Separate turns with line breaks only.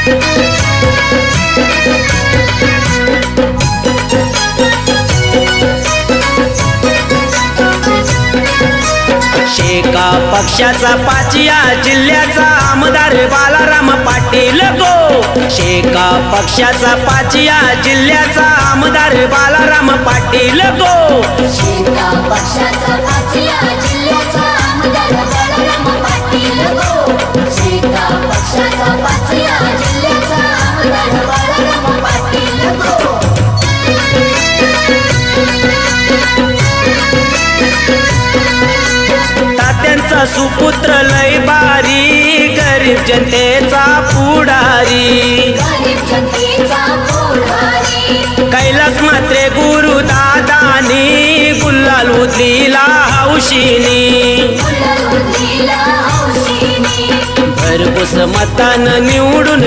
शेका पक्षाचा पाचिया जिल्ह्याचा आमदार बालाराम पाटील गो। शेका पक्षाचा पाचिया जिल्ह्याचा आमदार बालाराम पाटील गो।
शेका पक्षाचा पाचिया जिल्ह्याचा आमदार बालाराम पाटील गो। शेका पक्षाचा पाचिया जिल्ह्याचा आमदार बालाराम पाटील गो।
तात्यांचा सुपुत्र लय बारी गरीब जनतेचा पुढारी।
गरीब जनतेचा पुढारी
कैलास मात्रे गुरु दादानी गुलाल उधळीला हौशीनी।
गुलाल उधळीला हौशीनी
भरघोस मतान निवडून